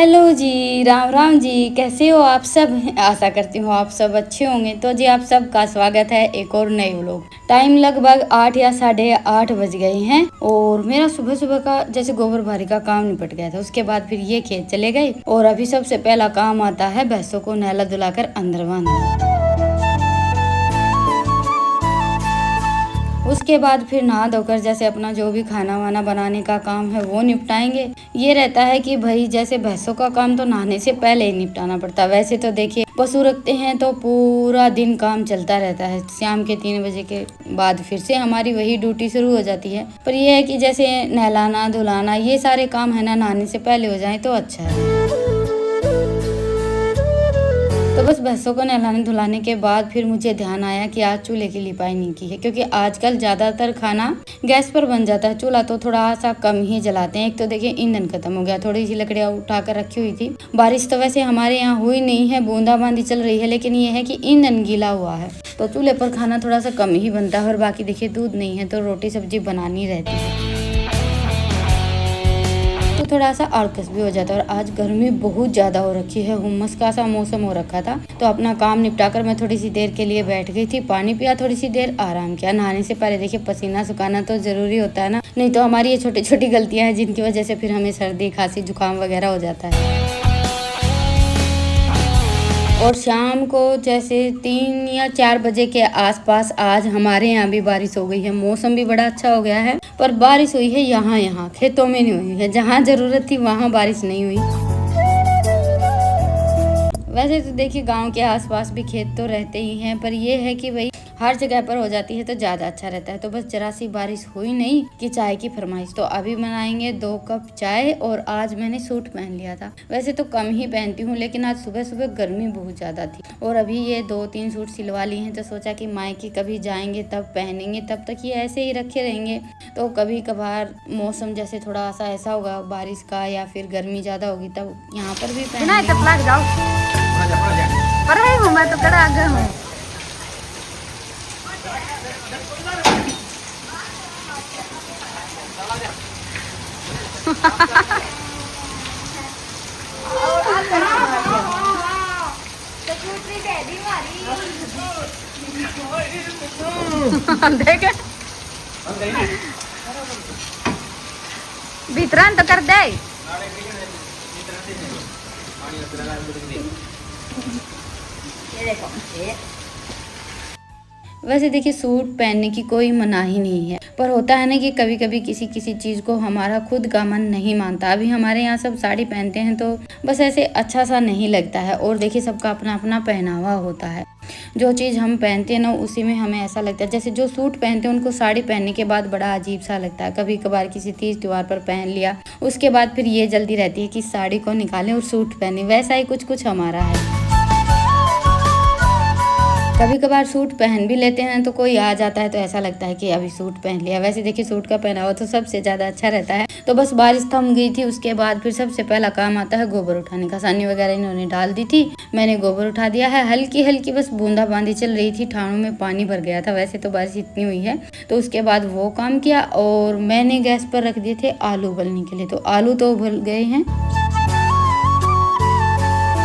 Hello जी, राम राम जी। कैसे हो आप सब? आशा करती हूँ आप सब अच्छे होंगे। तो जी आप सबका स्वागत है एक और नए व्लॉग। टाइम लगभग 8 या 8:30 बज गए हैं और मेरा सुबह सुबह का जैसे गोबर भारी का काम निपट गया था। उसके बाद फिर ये खेत चले गए और अभी सबसे पहला काम आता है भैंसों को नहला धुलाकर अंदर बांधना। उसके बाद फिर नहा धोकर जैसे अपना जो भी खाना वाना बनाने का काम है वो निपटाएंगे। ये रहता है कि भाई जैसे भैंसों का काम तो नहाने से पहले ही निपटाना पड़ता है। वैसे तो देखिए पशु रखते हैं तो पूरा दिन काम चलता रहता है। शाम के 3 बजे के बाद फिर से हमारी वही ड्यूटी शुरू हो जाती है। पर यह है कि जैसे नहलाना धुलाना ये सारे काम है ना नहाने से पहले हो जाए तो अच्छा है। तो बस भैंसों को नहलाने धुलाने के बाद फिर मुझे ध्यान आया कि आज चूल्हे की लिपाई नहीं की है, क्योंकि आजकल ज़्यादातर खाना गैस पर बन जाता है। चूल्हा तो थोड़ा सा कम ही जलाते हैं। एक तो देखिए ईंधन खत्म हो गया, थोड़ी सी लकड़ियाँ उठाकर रखी हुई थी। बारिश तो वैसे हमारे यहाँ हुई नहीं है, बूंदाबांदी चल रही है, लेकिन ये है कि ईंधन गीला हुआ है तो चूल्हे पर खाना थोड़ा सा कम ही बनता है। और बाकी देखिए दूध नहीं है तो रोटी सब्जी बनानी रहती है तो थोड़ा सा आलकस भी हो जाता है। और आज गर्मी बहुत ज़्यादा हो रखी है, हुम्मस का सा मौसम हो रखा था। तो अपना काम निपटाकर मैं थोड़ी सी देर के लिए बैठ गई थी, पानी पिया, थोड़ी सी देर आराम किया। नहाने से पहले देखिए पसीना सुखाना तो ज़रूरी होता है ना, नहीं तो हमारी ये छोटी छोटी गलतियाँ हैं जिनकी वजह से फिर हमें सर्दी खांसी जुकाम वगैरह हो जाता है। और शाम को जैसे 3 या 4 बजे के आसपास आज हमारे यहाँ भी बारिश हो गई है। मौसम भी बड़ा अच्छा हो गया है, पर बारिश हुई है यहाँ खेतों में नहीं हुई है। जहाँ जरूरत थी वहाँ बारिश नहीं हुई। वैसे तो देखिए गांव के आसपास भी खेत तो रहते ही हैं, पर यह है कि भाई हर जगह पर हो जाती है तो ज़्यादा अच्छा रहता है। तो बस जरा सी बारिश हुई नहीं कि चाय की फरमाइश। तो अभी बनाएंगे 2 कप चाय। और आज मैंने सूट पहन लिया था, वैसे तो कम ही पहनती हूँ, लेकिन आज सुबह सुबह गर्मी बहुत ज़्यादा थी और अभी ये 2-3 सूट सिलवा लिए हैं। तो सोचा कि मायके कभी जाएंगे तब पहनेंगे, तब तक ये ऐसे ही रखे रहेंगे। तो कभी कभार मौसम जैसे थोड़ा सा ऐसा होगा बारिश का या फिर गर्मी ज़्यादा होगी तब यहाँ पर भी देख भीतरान तो कर दे। वैसे देखिए सूट पहनने की कोई मनाही नहीं है, पर होता है ना कि कभी कभी किसी किसी चीज़ को हमारा खुद का मन नहीं मानता। अभी हमारे यहाँ सब साड़ी पहनते हैं तो बस ऐसे अच्छा सा नहीं लगता है। और देखिए सबका अपना अपना पहनावा होता है, जो चीज़ हम पहनते हैं ना उसी में हमें ऐसा लगता है। जैसे जो सूट पहनते हैं उनको साड़ी पहनने के बाद बड़ा अजीब सा लगता है। कभी कभार किसी तीज त्योहार पर पहन लिया, उसके बाद फिर ये जल्दी रहती है कि साड़ी को निकालें और सूट पहने। वैसा ही कुछ कुछ हमारा है। कभी कभार सूट पहन भी लेते हैं तो कोई आ जाता है तो ऐसा लगता है कि अभी सूट पहन लिया। वैसे देखिए सूट का पहनावा तो सबसे ज़्यादा अच्छा रहता है। तो बस बारिश थम गई थी, उसके बाद फिर सबसे पहला काम आता है गोबर उठाने का। सानी वगैरह इन्होंने डाल दी थी, मैंने गोबर उठा दिया है। हल्की हल्की बस बूंदाबांदी चल रही थी, ठाणों में पानी भर गया था। वैसे तो बारिश इतनी हुई है। तो उसके बाद वो काम किया और मैंने गैस पर रख दिए थे आलू उबलने के लिए। तो आलू तो उबल गए हैं,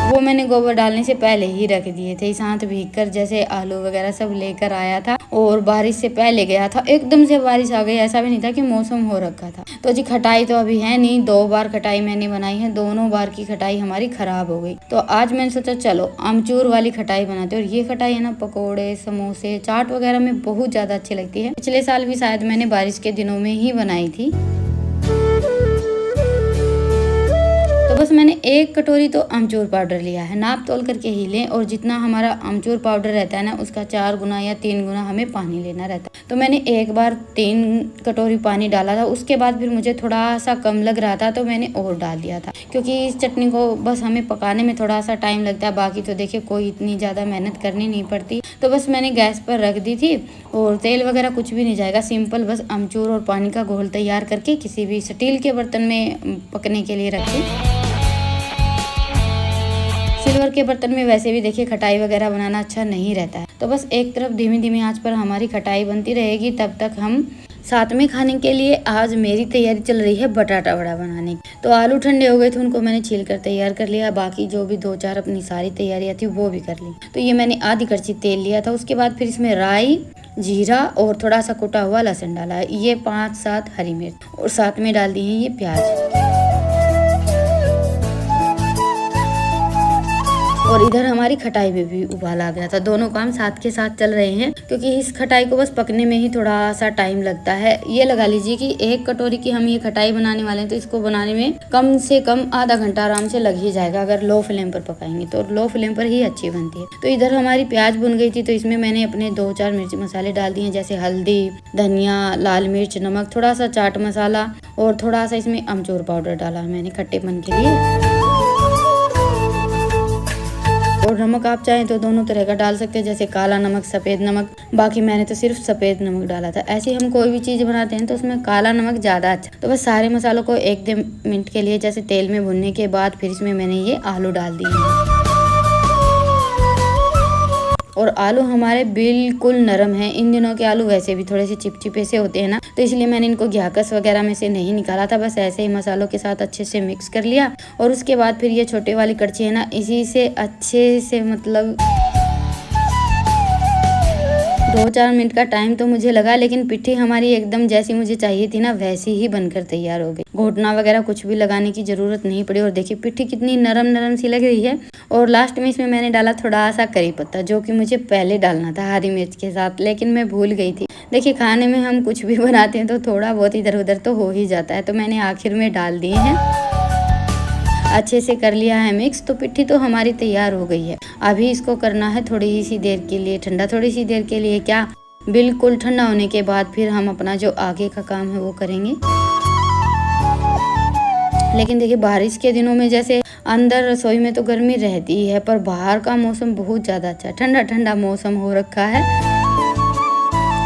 वो मैंने गोबर डालने से पहले ही रख दिए थे। साथ भीग कर जैसे आलू वगैरह सब लेकर आया था और बारिश से पहले गया था। एकदम से बारिश आ गई, ऐसा भी नहीं था कि मौसम हो रखा था। तो जी खटाई तो अभी है नहीं, 2 बार खटाई मैंने बनाई है, दोनों बार की खटाई हमारी खराब हो गई। तो आज मैंने सोचा चलो आमचूर वाली खटाई बनाते। और ये खटाई है ना पकौड़े समोसे चाट वगैरह में बहुत ज़्यादा अच्छी लगती है। पिछले साल भी शायद मैंने बारिश के दिनों में ही बनाई थी। तो बस मैंने 1 कटोरी तो अमचूर पाउडर लिया है। नाप तोल करके ही लें, और जितना हमारा अमचूर पाउडर रहता है ना उसका 4 गुना या 3 गुना हमें पानी लेना रहता है। तो मैंने एक बार 3 कटोरी पानी डाला था। उसके बाद फिर मुझे थोड़ा सा कम लग रहा था तो मैंने और डाल दिया था, क्योंकि इस चटनी को बस हमें पकाने में थोड़ा सा टाइम लगता है। बाकी तो देखिए कोई इतनी ज़्यादा मेहनत करनी नहीं पड़ती। तो बस मैंने गैस पर रख दी थी और तेल वगैरह कुछ भी नहीं जाएगा, सिंपल बस अमचूर और पानी का घोल तैयार करके किसी भी स्टील के बर्तन में पकने के लिए रखें। सिल्वर के बर्तन में वैसे भी देखिए खटाई वगैरह बनाना अच्छा नहीं रहता है। तो बस एक तरफ धीमी धीमी आंच पर हमारी खटाई बनती रहेगी, तब तक हम साथ में खाने के लिए आज मेरी तैयारी चल रही है बटाटा वड़ा बनाने की। तो आलू ठंडे हो गए थे, उनको मैंने छील कर तैयार कर लिया। बाकी जो भी 2-4 अपनी सारी तैयारियां थी वो भी कर ली। तो ये मैंने आधी कड़छी तेल लिया था। उसके बाद फिर इसमें राई, जीरा और थोड़ा सा कुटा हुआ लहसुन डाला है। ये 5-7 हरी मिर्च और साथ में डाल दी है ये प्याज। और इधर हमारी खटाई में भी उबाल आ गया था। दोनों काम साथ के साथ चल रहे हैं क्योंकि इस खटाई को बस पकने में ही थोड़ा सा टाइम लगता है। ये लगा लीजिए कि 1 कटोरी की हम ये खटाई बनाने वाले हैं तो इसको बनाने में कम से कम आधा घंटा आराम से लग ही जाएगा अगर लो फ्लेम पर पकाएंगे तो। लो फ्लेम पर ही अच्छी बनती है। तो इधर हमारी प्याज भुन गई थी तो इसमें मैंने अपने 2-4 मिर्ची मसाले डाल दिए, जैसे हल्दी, धनिया, लाल मिर्च, नमक, थोड़ा सा चाट मसाला और थोड़ा सा इसमें अमचूर पाउडर डाला मैंने खट्टेपन के लिए। और नमक आप चाहें तो दोनों तरह का डाल सकते हैं, जैसे काला नमक, सफ़ेद नमक। बाकी मैंने तो सिर्फ सफ़ेद नमक डाला था। ऐसे हम कोई भी चीज़ बनाते हैं तो उसमें काला नमक ज़्यादा अच्छा। तो बस सारे मसालों को 1-2 मिनट के लिए जैसे तेल में भुनने के बाद फिर इसमें मैंने ये आलू डाल दिए। और आलू हमारे बिल्कुल नरम हैं। इन दिनों के आलू वैसे भी थोड़े से चिपचिपे से होते हैं ना, तो इसलिए मैंने इनको घ्याकस वगैरह में से नहीं निकाला था। बस ऐसे ही मसालों के साथ अच्छे से मिक्स कर लिया। और उसके बाद फिर ये छोटे वाली कड़छी है ना, इसी से अच्छे से मतलब 2-4 मिनट का टाइम तो मुझे लगा, लेकिन पिट्ठी हमारी एकदम जैसी मुझे चाहिए थी ना वैसी ही बनकर तैयार हो गई। घोटना वगैरह कुछ भी लगाने की जरूरत नहीं पड़ी। और देखिए पिट्ठी कितनी नरम नरम सी लग रही है। और लास्ट में इसमें मैंने डाला थोड़ा सा करी पत्ता, जो कि मुझे पहले डालना था हरी मिर्च के साथ, लेकिन मैं भूल गई थी। देखिए खाने में हम कुछ भी बनाते हैं तो थोड़ा बहुत इधर उधर तो हो ही जाता है, तो मैंने आखिर में डाल दिए हैं। अच्छे से कर लिया है मिक्स। तो पिट्ठी तो हमारी तैयार हो गई है। अभी इसको करना है थोड़ी ही सी देर के लिए ठंडा। थोड़ी सी देर के लिए क्या, बिल्कुल ठंडा होने के बाद फिर हम अपना जो आगे का काम है वो करेंगे। लेकिन देखिए बारिश के दिनों में जैसे अंदर रसोई में तो गर्मी रहती ही है, पर बाहर का मौसम बहुत ज़्यादा अच्छा, ठंडा ठंडा मौसम हो रखा है।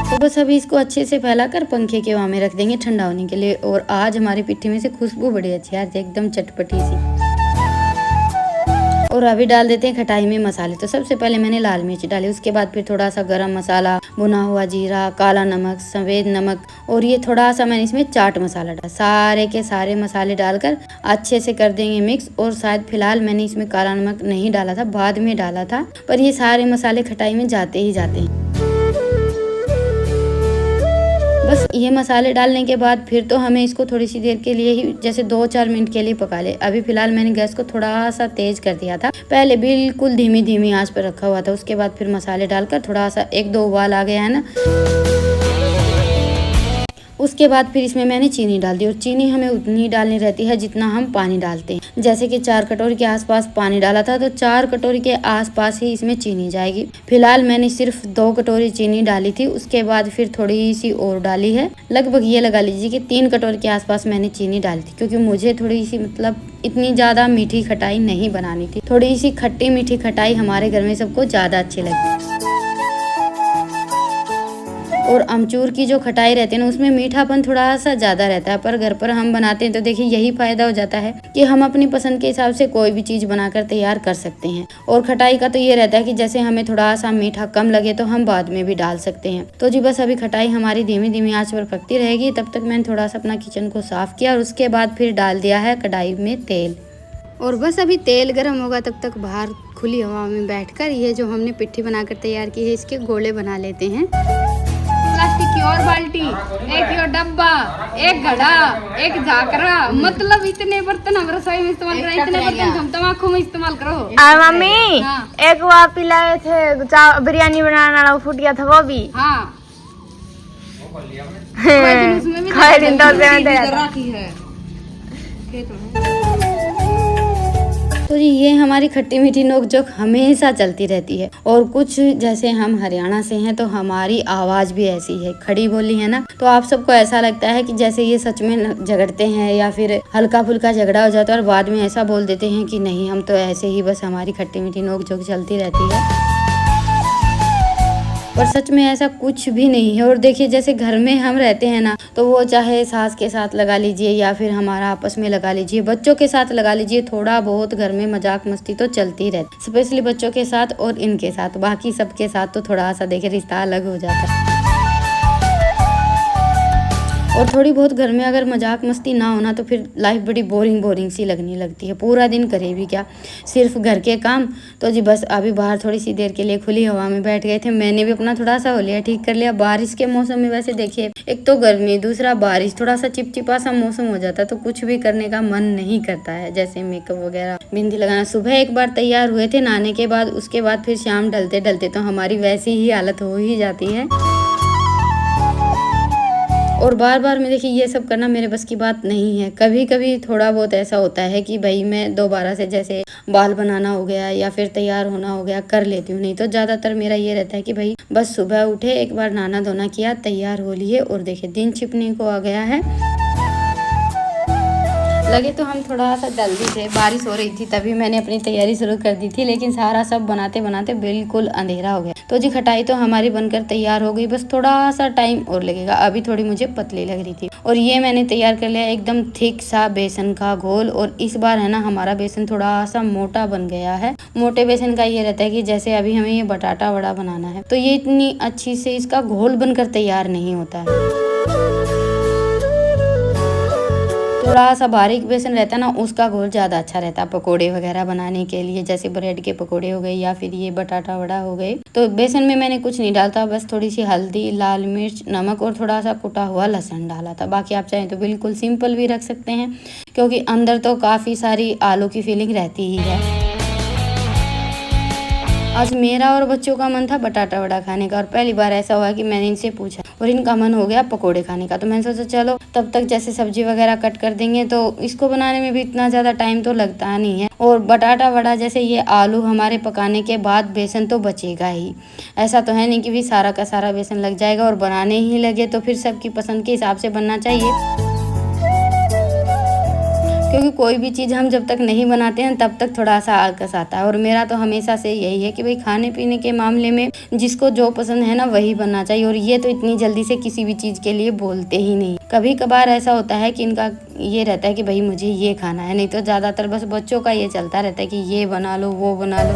तो बस अभी इसको अच्छे से फैलाकर पंखे के वहाँ में रख देंगे ठंडा होने के लिए। और आज हमारी पिट्ठी में से खुशबू बड़ी अच्छी है, एकदम चटपटी सी। और अभी डाल देते हैं खटाई में मसाले। तो सबसे पहले मैंने लाल मिर्च डाली, उसके बाद फिर थोड़ा सा गरम मसाला, भुना हुआ जीरा, काला नमक, सफ़ेद नमक और ये थोड़ा सा मैंने इसमें चाट मसाला डाला। सारे के सारे मसाले डालकर अच्छे से कर देंगे मिक्स। और शायद फिलहाल मैंने इसमें काला नमक नहीं डाला था, बाद में डाला था, पर ये सारे मसाले खटाई में जाते ही जाते हैं। बस ये मसाले डालने के बाद फिर तो हमें इसको थोड़ी सी देर के लिए ही जैसे 2-4 मिनट के लिए पका ले। अभी फिलहाल मैंने गैस को थोड़ा सा तेज कर दिया था, पहले बिल्कुल धीमी धीमी आंच पर रखा हुआ था। उसके बाद फिर मसाले डालकर थोड़ा सा 1-2 उबाल आ गया है ना, उसके बाद फिर इसमें मैंने चीनी डाल दी। और चीनी हमें उतनी डालनी रहती है जितना हम पानी डालते हैं। जैसे कि 4 कटोरी के आसपास पानी डाला था तो 4 कटोरी के आसपास ही इसमें चीनी जाएगी। फिलहाल मैंने सिर्फ 2 कटोरी चीनी डाली थी, उसके बाद फिर थोड़ी सी और डाली है। लगभग ये लगा लीजिए कि 3 कटोरी के आसपास मैंने चीनी डाली थी, क्योंकि मुझे थोड़ी सी मतलब इतनी ज़्यादा मीठी खटाई नहीं बनानी थी। थोड़ी सी खट्टी मीठी खटाई हमारे घर में सबको ज़्यादा अच्छी लगती है। और अमचूर की जो खटाई रहती है ना उसमें मीठापन थोड़ा सा ज़्यादा रहता है, पर घर पर हम बनाते हैं तो देखिए यही फ़ायदा हो जाता है कि हम अपनी पसंद के हिसाब से कोई भी चीज़ बनाकर तैयार कर सकते हैं। और खटाई का तो ये रहता है कि जैसे हमें थोड़ा सा मीठा कम लगे तो हम बाद में भी डाल सकते हैं। तो जी बस अभी खटाई हमारी धीमी धीमी आंच पर पकती रहेगी। तब तक मैंने थोड़ा सा अपना किचन को साफ़ किया और उसके बाद फिर डाल दिया है कढ़ाई में तेल। और बस अभी तेल गर्म होगा तब तक बाहर खुली हवा में बैठकर ये जो हमने पिट्ठी बनाकर तैयार की है इसके गोले बना लेते हैं। प्लास्टिक की और बाल्टी, एक ये डब्बा, एक घड़ा, एक झाकरा, मतलब इतने बर्तन हम रसोई में इस्तेमाल करें, इतने बर्तन हम तम्बाकू में इस्तेमाल करो। मम्मी एक वो आप पिलाए थे बिरयानी बनाने वाला, फूट गया था वो भी। हाँ उसमें भी राखी है। तो जी ये हमारी खट्टी मीठी नोकझोंक हमेशा चलती रहती है। और कुछ जैसे हम हरियाणा से हैं तो हमारी आवाज़ भी ऐसी है, खड़ी बोली है ना, तो आप सबको ऐसा लगता है कि जैसे ये सच में झगड़ते हैं या फिर हल्का फुल्का झगड़ा हो जाता है और बाद में ऐसा बोल देते हैं कि नहीं हम तो ऐसे ही बस हमारी खट्टी मीठी नोकझोंक चलती रहती है। पर सच में ऐसा कुछ भी नहीं है। और देखिए जैसे घर में हम रहते हैं ना तो वो चाहे सास के साथ लगा लीजिए या फिर हमारा आपस में लगा लीजिए, बच्चों के साथ लगा लीजिए, थोड़ा बहुत घर में मजाक मस्ती तो चलती रहती, स्पेशली बच्चों के साथ और इनके साथ। बाकी सबके साथ तो थोड़ा सा देखिए रिश्ता अलग हो जाता है। और थोड़ी बहुत घर में अगर मजाक मस्ती ना होना तो फिर लाइफ बड़ी बोरिंग सी लगने लगती है। पूरा दिन करे भी क्या, सिर्फ घर के काम। तो जी बस अभी बाहर थोड़ी सी देर के लिए खुली हवा में बैठ गए थे। मैंने भी अपना थोड़ा सा होलिया ठीक कर लिया। बारिश के मौसम में वैसे देखिए, एक तो गर्मी, दूसरा बारिश, थोड़ा सा चिपचिपा सा मौसम हो जाता है तो कुछ भी करने का मन नहीं करता है, जैसे मेकअप वगैरह, बिंदी लगाना। सुबह एक बार तैयार हुए थे नहाने के बाद, उसके बाद फिर शाम ढलते ढलते तो हमारी वैसी ही हालत हो ही जाती है। और बार बार में देखिए ये सब करना मेरे बस की बात नहीं है। कभी कभी थोड़ा बहुत ऐसा होता है कि भाई मैं दोबारा से जैसे बाल बनाना हो गया या फिर तैयार होना हो गया कर लेती हूँ, नहीं तो ज़्यादातर मेरा ये रहता है कि भाई बस सुबह उठे, एक बार नहाना धोना किया, तैयार हो लिए और देखिए दिन छिपने को आ गया है। लगे तो हम थोड़ा सा जल्दी थे, बारिश हो रही थी तभी मैंने अपनी तैयारी शुरू कर दी थी, लेकिन सारा सब बनाते बनाते बिल्कुल अंधेरा हो गया। तो जी खटाई तो हमारी बनकर तैयार हो गई, बस थोड़ा सा टाइम और लगेगा। अभी थोड़ी मुझे पतली लग रही थी और ये मैंने तैयार कर लिया एकदम थिक सा बेसन का घोल। और इस बार है ना हमारा बेसन थोड़ा सा मोटा बन गया है। मोटे बेसन का ये रहता है कि जैसे अभी हमें ये बटाटा वड़ा बनाना है तो ये इतनी अच्छी से इसका घोल बनकर तैयार नहीं होता है। थोड़ा सा बारीक बेसन रहता है ना, उसका घोल ज़्यादा अच्छा रहता है पकोड़े वगैरह बनाने के लिए, जैसे ब्रेड के पकोड़े हो गए या फिर ये बटाटा वड़ा हो गए। तो बेसन में मैंने कुछ नहीं डालता, बस थोड़ी सी हल्दी, लाल मिर्च, नमक और थोड़ा सा कुटा हुआ लहसुन डाला था। बाकी आप चाहें तो बिल्कुल सिंपल भी रख सकते हैं, क्योंकि अंदर तो काफ़ी सारी आलू की फीलिंग रहती ही है। आज मेरा और बच्चों का मन था बटाटा वड़ा खाने का और पहली बार ऐसा हुआ कि मैंने इनसे पूछा और इनका मन हो गया पकोड़े खाने का। तो मैंने सोचा चलो तब तक जैसे सब्जी वगैरह कट कर देंगे, तो इसको बनाने में भी इतना ज़्यादा टाइम तो लगता नहीं है। और बटाटा वड़ा जैसे ये आलू हमारे पकाने के बाद बेसन तो बचेगा ही, ऐसा तो है नहीं कि भी सारा का सारा बेसन लग जाएगा और बनाने ही लगे, तो फिर सबकी पसंद के हिसाब से बनना चाहिए। क्योंकि कोई भी चीज़ हम जब तक नहीं बनाते हैं तब तक थोड़ा सा आलस आता है। और मेरा तो हमेशा से यही है कि भाई खाने पीने के मामले में जिसको जो पसंद है ना वही बनना चाहिए। और ये तो इतनी जल्दी से किसी भी चीज़ के लिए बोलते ही नहीं। कभी कभार ऐसा होता है कि इनका ये रहता है कि भाई मुझे ये खाना है, नहीं तो ज़्यादातर बस बच्चों का ये चलता रहता है कि ये बना लो वो बना लो।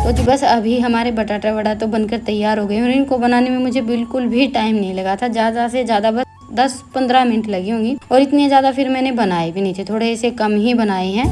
तो जी बस अभी हमारे बटाटा वड़ा तो बनकर तैयार हो गए और इनको बनाने में मुझे बिल्कुल भी टाइम नहीं लगा था। ज़्यादा से ज़्यादा बस 10-15 मिनट लगी होंगी और इतने ज़्यादा फिर मैंने बनाए भी नहीं थे, थोड़े से कम ही बनाए हैं।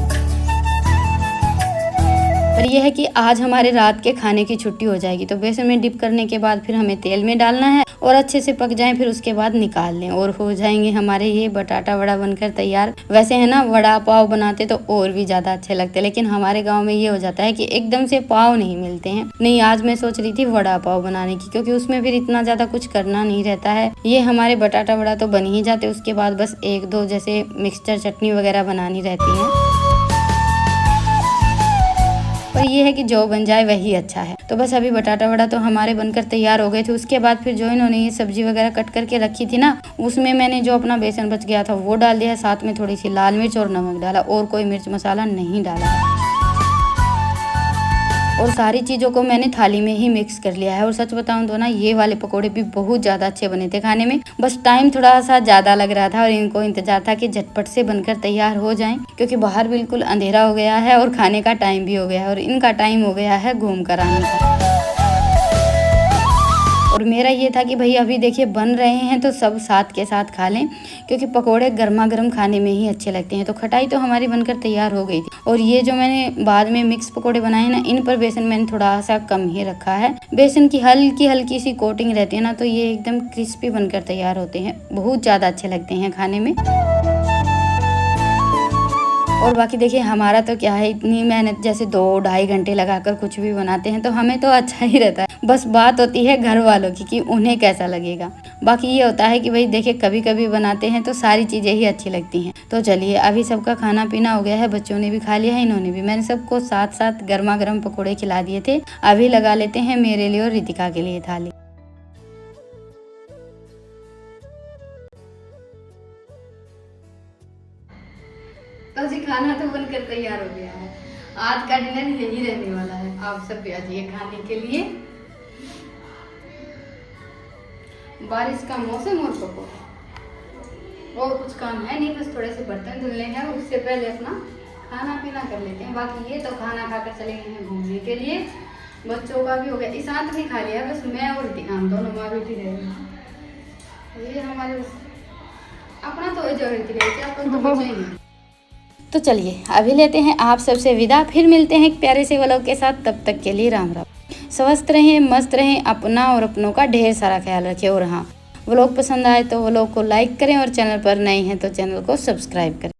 पर यह है कि आज हमारे रात के खाने की छुट्टी हो जाएगी, तो बेसन में डिप करने के बाद फिर हमें तेल में डालना है और अच्छे से पक जाएं, फिर उसके बाद निकाल लें और हो जाएंगे हमारे ये बटाटा वड़ा बनकर तैयार। वैसे है ना वड़ा पाव बनाते तो और भी ज़्यादा अच्छे लगते, लेकिन हमारे गाँव में ये हो जाता है कि एकदम से पाव नहीं मिलते हैं। नहीं, आज मैं सोच रही थी वड़ा पाव बनाने की, क्योंकि उसमें फिर इतना ज़्यादा कुछ करना नहीं रहता है। ये हमारे बटाटा वड़ा तो बन ही जाते, उसके बाद बस 1-2 जैसे मिक्सचर चटनी वगैरह बनानी रहती है। पर ये है कि जो बन जाए वही अच्छा है। तो बस अभी बटाटा वड़ा तो हमारे बनकर तैयार हो गए थे। उसके बाद फिर जो इन्होंने ये सब्जी वगैरह कट करके रखी थी ना, उसमें मैंने जो अपना बेसन बच गया था वो डाल दिया, साथ में थोड़ी सी लाल मिर्च और नमक डाला और कोई मिर्च मसाला नहीं डाला। और सारी चीज़ों को मैंने थाली में ही मिक्स कर लिया है। और सच बताऊं तो ना ये वाले पकोड़े भी बहुत ज़्यादा अच्छे बने थे खाने में, बस टाइम थोड़ा सा ज़्यादा लग रहा था और इनको इंतजार था कि झटपट से बनकर तैयार हो जाएं, क्योंकि बाहर बिल्कुल अंधेरा हो गया है और खाने का टाइम भी हो गया है और इनका टाइम हो गया है घूम कर आने का। और मेरा ये था कि भाई अभी देखिए बन रहे हैं तो सब साथ के साथ खा लें, क्योंकि पकोड़े गर्मा गर्म खाने में ही अच्छे लगते हैं। तो खटाई तो हमारी बनकर तैयार हो गई थी और ये जो मैंने बाद में मिक्स पकोड़े बनाए हैं ना, इन पर बेसन मैंने थोड़ा सा कम ही रखा है। बेसन की हल्की हल्की सी कोटिंग रहती है ना, तो ये एकदम क्रिस्पी बनकर तैयार होते हैं, बहुत ज़्यादा अच्छे लगते हैं खाने में। और बाकी देखिए हमारा तो क्या है, इतनी मेहनत जैसे 2-2.5 घंटे लगाकर कुछ भी बनाते हैं तो हमें तो अच्छा ही रहता है। बस बात होती है घर वालों की कि उन्हें कैसा लगेगा। बाकी ये होता है कि भाई देखिए कभी कभी बनाते हैं तो सारी चीज़ें ही अच्छी लगती हैं। तो चलिए अभी सबका खाना पीना हो गया है, बच्चों ने भी खा लिया है, इन्होंने भी। मैंने सबको साथ साथ गर्मा गर्म पकौड़े खिला दिए थे। अभी लगा लेते हैं मेरे लिए और रितिका के लिए थाली। तो जी खाना तो बनकर तैयार हो गया है। आज का डिनर यही रहने वाला है। आप सब भी आ जाइए खाने के लिए। बारिश का मौसम और पकोड़े, और कुछ काम है नहीं, बस थोड़े से बर्तन धुलने हैं। उससे पहले अपना खाना पीना कर लेते हैं। बाकी ये तो खाना खाकर चले गए हैं घूमने के लिए। बच्चों का भी हो गया, ईशांत भी खा लिया, बस मैं और रितिका हम दोनों माँ बेटी रह गए। ये हमारे अपना तो जो है अपन तो बचे ही। तो चलिए अभी लेते हैं आप सबसे विदा, फिर मिलते हैं एक प्यारे से व्लॉग के साथ। तब तक के लिए राम राम। स्वस्थ रहें, मस्त रहें, अपना और अपनों का ढेर सारा ख्याल रखें। और हाँ, व्लॉग पसंद आए तो व्लॉग को लाइक करें और चैनल पर नए हैं तो चैनल को सब्सक्राइब करें।